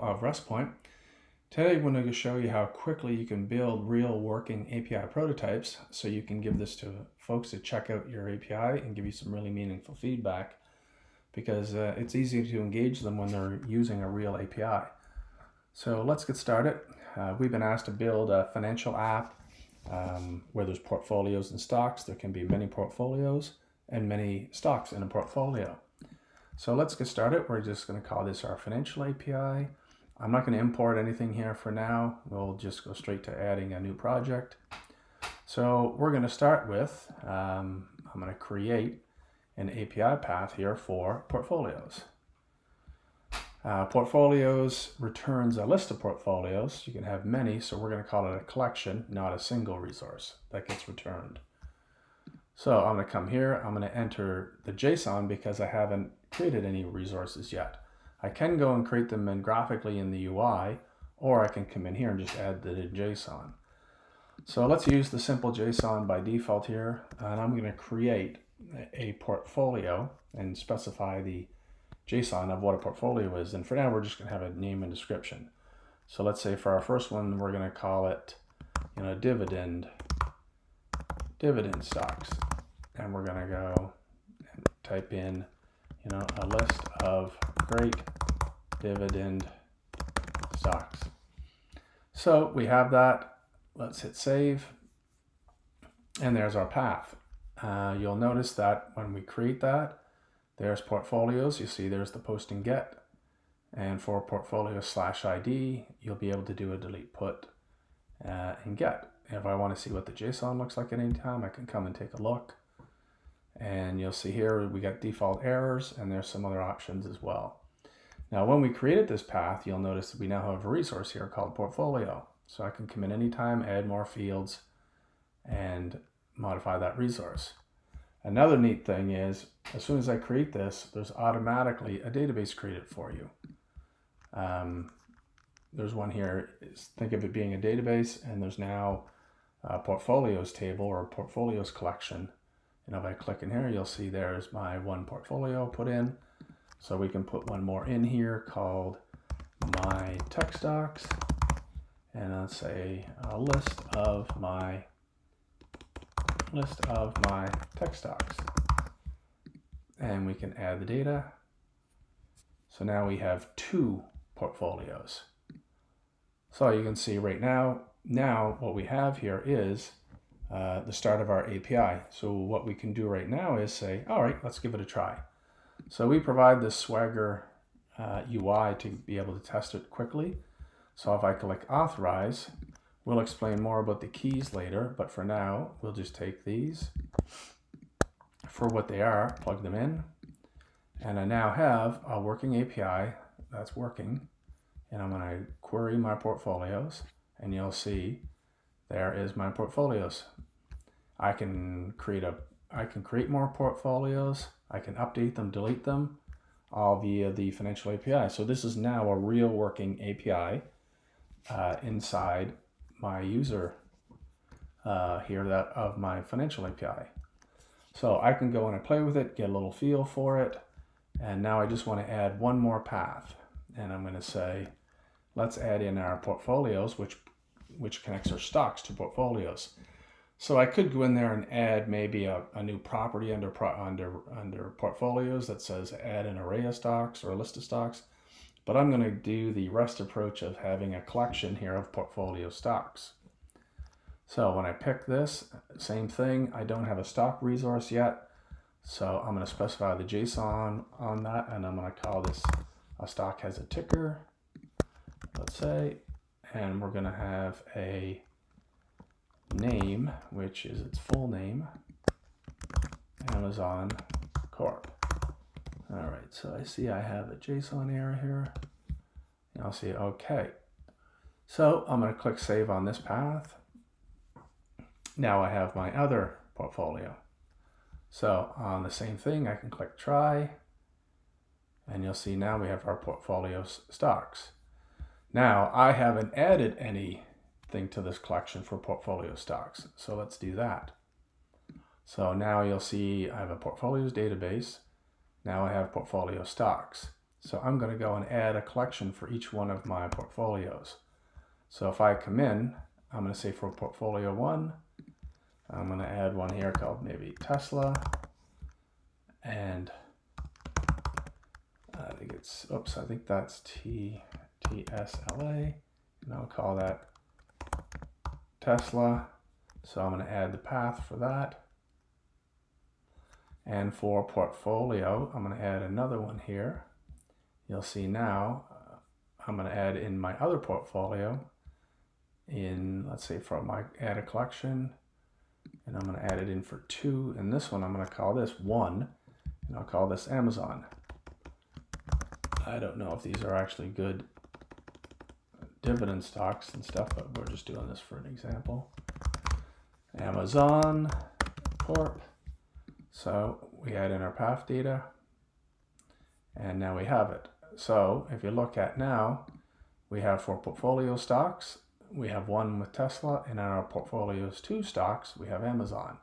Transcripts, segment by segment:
Of RESTpoint. Today I'm going to show you how quickly you can build real working API prototypes so you can give this to folks to check out your API and give you some really meaningful feedback, because it's easy to engage them when they're using a real API. So let's get started. We've been asked to build a financial app where there's portfolios and stocks. There can be many portfolios and many stocks in a portfolio. So let's get started. We're just going to call this our financial API. I'm not going to import anything here for now. We'll just go straight to adding a new project. So we're going to start with, I'm going to create an API path here for portfolios. Portfolios returns a list of portfolios. You can have many, so we're going to call it a collection, not a single resource that gets returned. So I'm going to come here, I'm going to enter the JSON because I haven't created any resources yet. I can go and create them graphically in the UI, or I can come in here and just add the JSON. So let's use the simple JSON by default here, and I'm going to create a portfolio and specify the JSON of what a portfolio is. And for now, we're just going to have a name and description. So let's say for our first one, we're going to call it, dividend stocks, and we're going to go and type in, a list of great dividend stocks. So we have that. Let's hit save, and there's our path. You'll notice that when we create that, there's portfolios. You see there's the post and get, and for portfolio/ID, you'll be able to do a delete, put, and get. If I want to see what the JSON looks like at any time, I can come and take a look. And you'll see here we got default errors, and there's some other options as well. Now, when we created this path, you'll notice that we now have a resource here called portfolio. So I can come in anytime, add more fields, and modify that resource. Another neat thing is, as soon as I create this, there's automatically a database created for you. There's one here, think of it being a database, and there's now a portfolios table or portfolios collection. And if I click in here, you'll see there's my one portfolio put in. So we can put one more in here called my tech stocks. And let's say a list of my tech stocks. And we can add the data. So now we have two portfolios. So you can see right now what we have here is the start of our API. So what we can do right now is say, all right, let's give it a try. So we provide this Swagger UI to be able to test it quickly. So if I click authorize, we'll explain more about the keys later, but for now, we'll just take these for what they are, plug them in, and I now have a working API that's working, and I'm going to query my portfolios, and you'll see there is my portfolios. I can create more portfolios. I can update them, delete them, all via the financial API. So this is now a real working API inside my user here of my financial API. So I can go and play with it, get a little feel for it, and now I just want to add one more path. And I'm going to say, let's add in our portfolios, which connects our stocks to portfolios. So I could go in there and add maybe a new property under portfolios that says add an array of stocks or a list of stocks. But I'm going to do the REST approach of having a collection here of portfolio stocks. So when I pick this, same thing, I don't have a stock resource yet. So I'm going to specify the JSON on that, and I'm going to call this a stock has a ticker, let's say, and we're going to have a name, which is its full name, Amazon Corp. All right, so I see I have a JSON error here. And I'll see, okay. So I'm going to click save on this path. Now I have my other portfolio. So on the same thing, I can click try, and you'll see now we have our portfolio stocks. Now I haven't added anything to this collection for portfolio stocks, so let's do that. So now you'll see I have a portfolios database. Now I have portfolio stocks. So I'm going to go and add a collection for each one of my portfolios. So if I come in, I'm going to say for portfolio 1, I'm going to add one here called maybe Tesla. And I think it's, oops, I think that's TSLA. And I'll call that Tesla. So I'm going to add the path for that. And for portfolio, I'm going to add another one here. You'll see now, I'm going to add in my other portfolio in, let's say for my add a collection, and I'm going to add it in for 2. And this one, I'm going to call this 1, and I'll call this Amazon. I don't know if these are actually good dividend stocks and stuff, but we're just doing this for an example. Amazon Corp. So we add in our path data, and now we have it. So if you look at now, we have 4 portfolio stocks. We have 1 with Tesla, and in our portfolios 2 stocks, we have Amazon.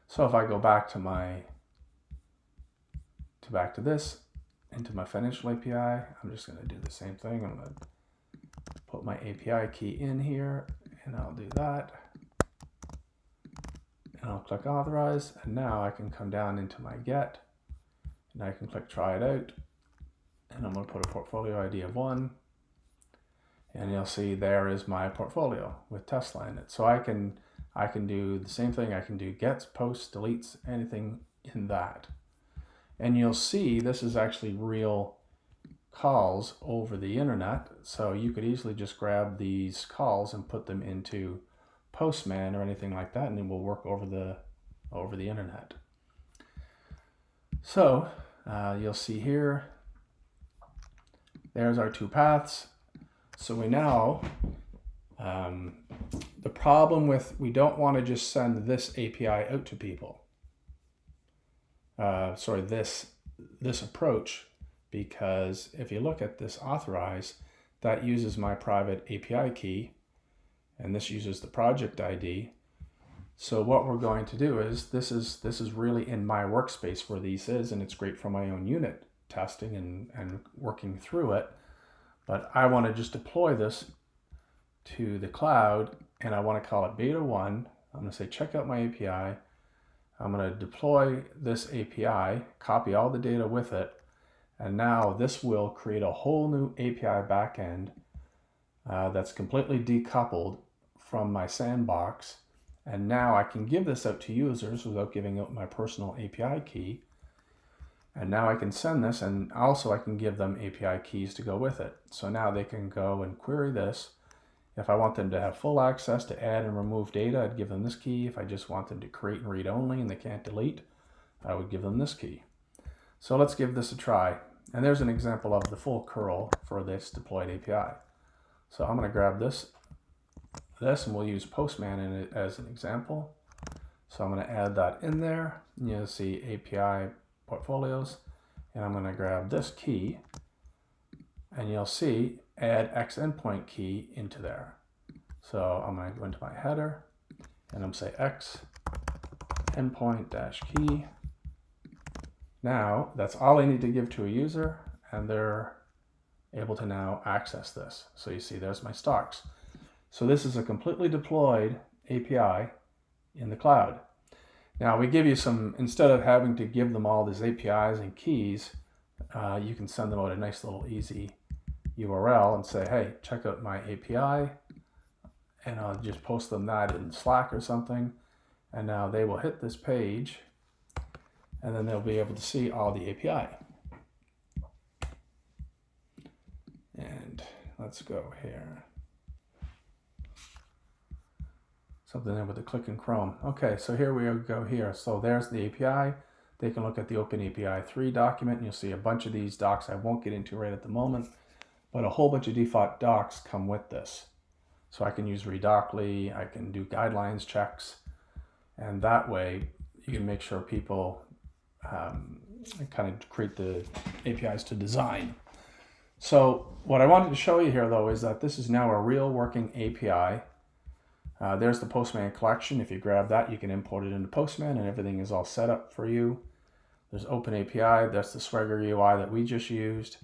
So if I go back to this, into my financial API, I'm just going to do the same thing. I'm going to put my API key in here, and I'll do that. And I'll click authorize, and now I can come down into my get, and I can click try it out, and I'm going to put a portfolio ID of 1, and you'll see there is my portfolio with Tesla in it. So I can do the same thing. I can do gets, posts, deletes, anything in that. And you'll see this is actually real calls over the internet. So you could easily just grab these calls and put them into Postman or anything like that, and it will work over the internet. So you'll see here, there's our 2 paths. So we now, the problem with, we don't want to just send this API out to people. This approach, because if you look at this authorize, that uses my private API key, and this uses the project ID. So what we're going to do is, this is really in my workspace where these is, and it's great for my own unit testing and working through it. But I want to just deploy this to the cloud, and I want to call it beta 1. I'm going to say check out my API. I'm going to deploy this API, copy all the data with it, and now this will create a whole new API backend that's completely decoupled from my sandbox. And now I can give this out to users without giving out my personal API key. And now I can send this, and also I can give them API keys to go with it. So now they can go and query this. If I want them to have full access to add and remove data, I'd give them this key. If I just want them to create and read only and they can't delete, I would give them this key. So let's give this a try. And there's an example of the full curl for this deployed API. So I'm going to grab this, and we'll use Postman in it as an example. So I'm going to add that in there. And you'll see API portfolios, and I'm going to grab this key, and you'll see add X endpoint key into there. So I'm going to go into my header, and I'm going to say X endpoint dash key. Now that's all I need to give to a user, and they're able to now access this. So you see there's my stocks. So this is a completely deployed API in the cloud. Now we give you some, instead of having to give them all these APIs and keys, you can send them out a nice little easy URL and say, hey, check out my API, and I'll just post them that in Slack or something, and now they will hit this page, and then they'll be able to see all the API. And let's go here. Something there with the click in Chrome. Okay, so here we go here. So there's the API. They can look at the OpenAPI 3 document, and you'll see a bunch of these docs I won't get into right at the moment, but a whole bunch of default docs come with this. So I can use Redocly, I can do guidelines checks, and that way you can make sure people kind of create the APIs to design. So what I wanted to show you here, though, is that this is now a real working API. There's the Postman collection. If you grab that, you can import it into Postman, and everything is all set up for you. There's OpenAPI, that's the Swagger UI that we just used.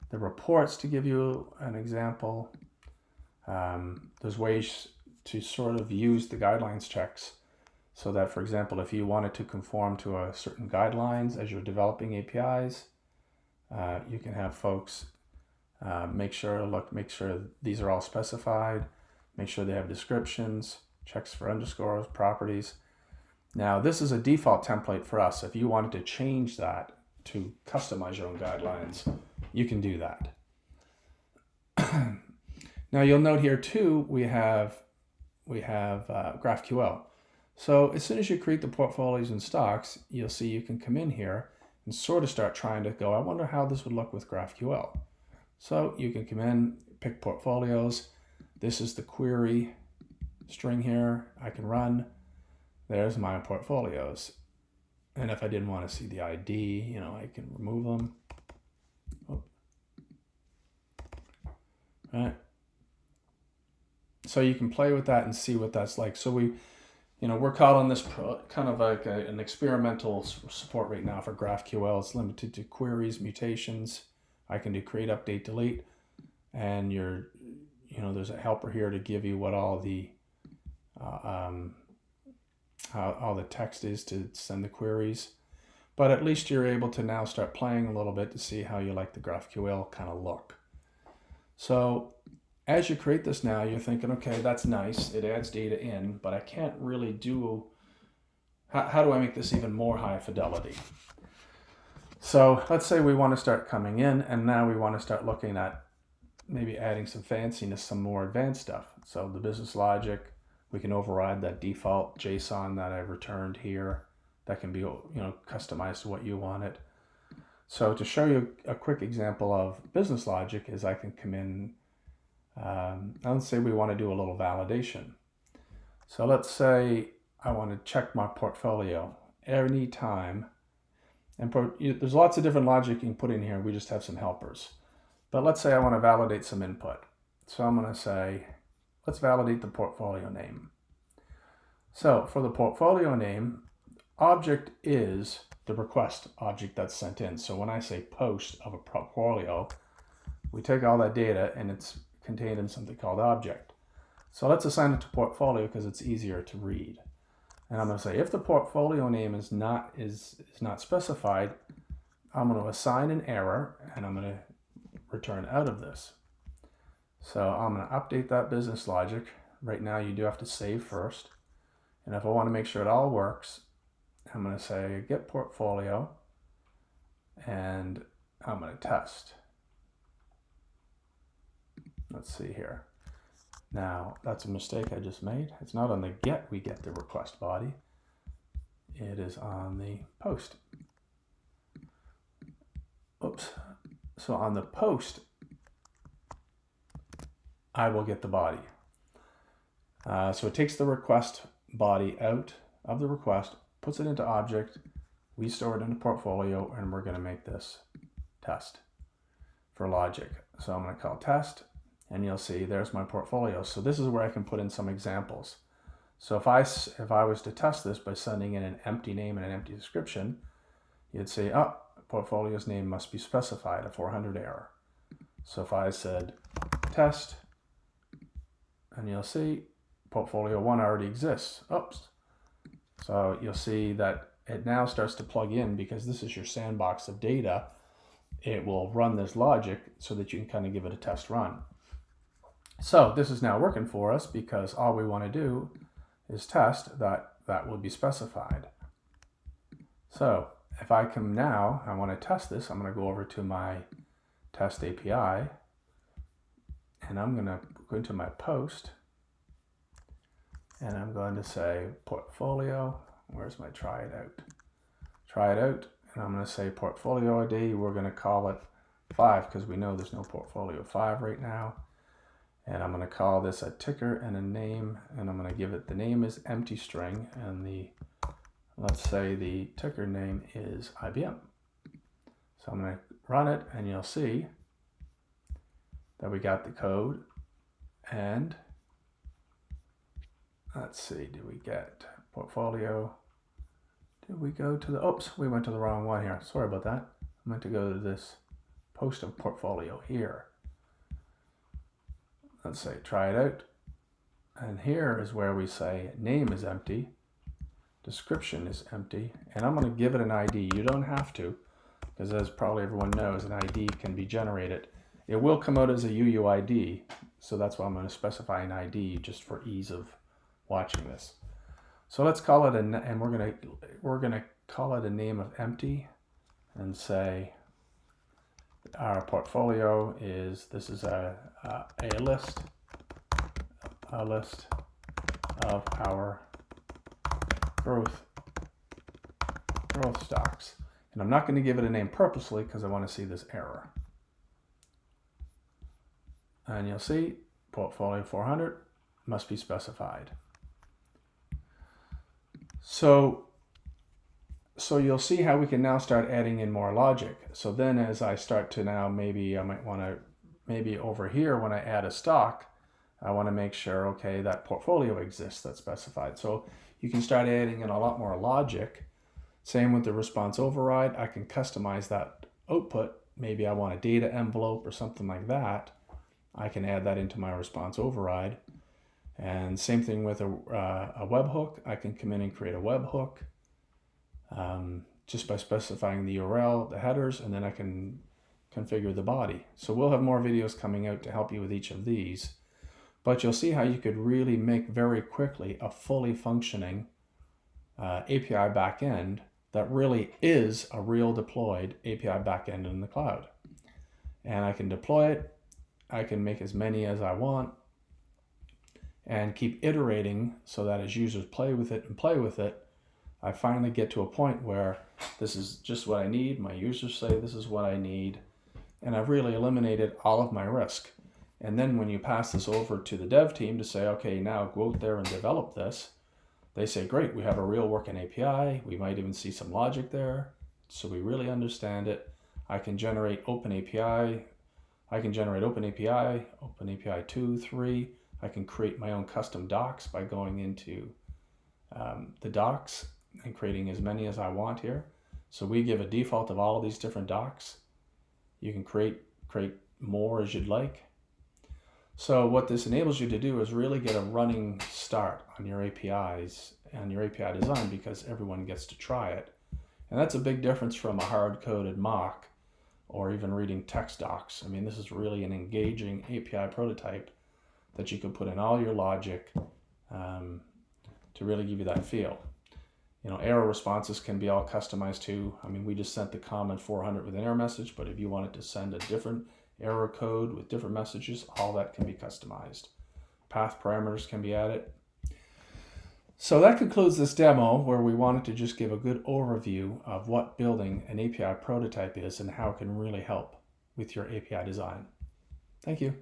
The reports, to give you an example. There's ways to sort of use the guidelines checks so that, for example, if you wanted to conform to a certain guidelines as you're developing APIs, you can have folks make sure these are all specified, make sure they have descriptions, checks for underscores, properties. Now, this is a default template for us. If you wanted to change that to customize your own guidelines, you can do that. Now, you'll note here too, we have GraphQL. So as soon as you create the portfolios and stocks, you'll see you can come in here and sort of start trying to go, I wonder how this would look with GraphQL. So you can come in, pick portfolios. This is the query string here. I can run. There's my portfolios. And if I didn't want to see the ID, I can remove them. Oh. All right. So you can play with that and see what that's like. So we're calling this kind of like an experimental support right now for GraphQL. It's limited to queries, mutations. I can do create, update, delete, and there's a helper here to give you what all the how all the text is to send the queries. But at least you're able to now start playing a little bit to see how you like the GraphQL kind of look. So as you create this now, you're thinking, okay, that's nice. It adds data in, but I can't really do, how do I make this even more high fidelity? So let's say we want to start coming in, and now we want to start looking at maybe adding some fanciness, some more advanced stuff. So the business logic, we can override that default JSON that I've returned here. That can be customized to what you want it. So to show you a quick example of business logic is I can come in, let's say we want to do a little validation. So let's say I want to check my portfolio anytime. And there's lots of different logic you can put in here. We just have some helpers. But let's say I want to validate some input. So I'm going to say, let's validate the portfolio name. So for the portfolio name, object is the request object that's sent in. So when I say post of a portfolio, we take all that data and it's contained in something called object. So let's assign it to portfolio because it's easier to read. And I'm going to say if the portfolio name is not specified, I'm going to assign an error and I'm going to return out of this. So I'm going to update that business logic. Right now you do have to save first. And if I want to make sure it all works, I'm going to say get portfolio and I'm going to test. Let's see here. Now, that's a mistake I just made. It's not on the get we get the request body. It is on the post. Oops. So on the post, I will get the body. So it takes the request body out of the request, puts it into object, we store it in a portfolio, and we're going to make this test for logic. So I'm going to call test. And you'll see there's my portfolio. So this is where I can put in some examples. So if I was to test this by sending in an empty name and an empty description, you'd say, portfolio's name must be specified, a 400 error. So if I said test, and you'll see portfolio 1 already exists. Oops. So you'll see that it now starts to plug in because this is your sandbox of data. It will run this logic so that you can kind of give it a test run. So this is now working for us because all we want to do is test that that will be specified. So if I come now, I want to test this, I'm going to go over to my test API and I'm going to go into my post and I'm going to say portfolio, where's my try it out? Try it out, and I'm going to say portfolio ID, we're going to call it 5 because we know there's no portfolio 5 right now. And I'm going to call this a ticker and a name, and I'm going to give it, the name is empty string, and let's say the ticker name is IBM. So I'm going to run it, and you'll see that we got the code, and let's see, do we get portfolio? Did we go to the, oops, we went to the wrong one here. Sorry about that. I meant to go to this post of portfolio here. Let's say try it out. And here is where we say name is empty, description is empty, and I'm going to give it an ID. You don't have to, because as probably everyone knows, an ID can be generated. It will come out as a UUID, so that's why I'm going to specify an ID just for ease of watching this. So let's call it and we're gonna call it a name of empty, and say our portfolio is, this is a list of our growth stocks. And I'm not going to give it a name purposely because I want to see this error. And you'll see portfolio 400 must be specified. So you'll see how we can now start adding in more logic. So then as I start to now, maybe I might want to, maybe over here when I add a stock, I want to make sure, okay, that portfolio exists that's specified. So you can start adding in a lot more logic. Same with the response override. I can customize that output. Maybe I want a data envelope or something like that. I can add that into my response override. And same thing with a webhook. I can come in and create a webhook just by specifying the URL, the headers, and then I can configure the body. So we'll have more videos coming out to help you with each of these. But you'll see how you could really make very quickly a fully functioning API backend that really is a real deployed API backend in the cloud. And I can deploy it. I can make as many as I want and keep iterating so that as users play with it, I finally get to a point where this is just what I need. My users say this is what I need. And I've really eliminated all of my risk. And then when you pass this over to the dev team to say, okay, now go out there and develop this, they say, great, we have a real working API. We might even see some logic there. So we really understand it. I can generate OpenAPI. I can generate OpenAPI, OpenAPI 2, 3. I can create my own custom docs by going into the docs and creating as many as I want here. So we give a default of all of these different docs. You can create more as you'd like. So what this enables you to do is really get a running start on your APIs and your API design, because everyone gets to try it. And that's a big difference from a hard-coded mock or even reading text docs. I mean, this is really an engaging API prototype that you can put in all your logic to really give you that feel. You know, error responses can be all customized too. I mean, we just sent the common 400 with an error message, but if you wanted to send a different error code with different messages, all that can be customized. Path parameters can be added. So that concludes this demo, where we wanted to just give a good overview of what building an API prototype is and how it can really help with your API design. Thank you.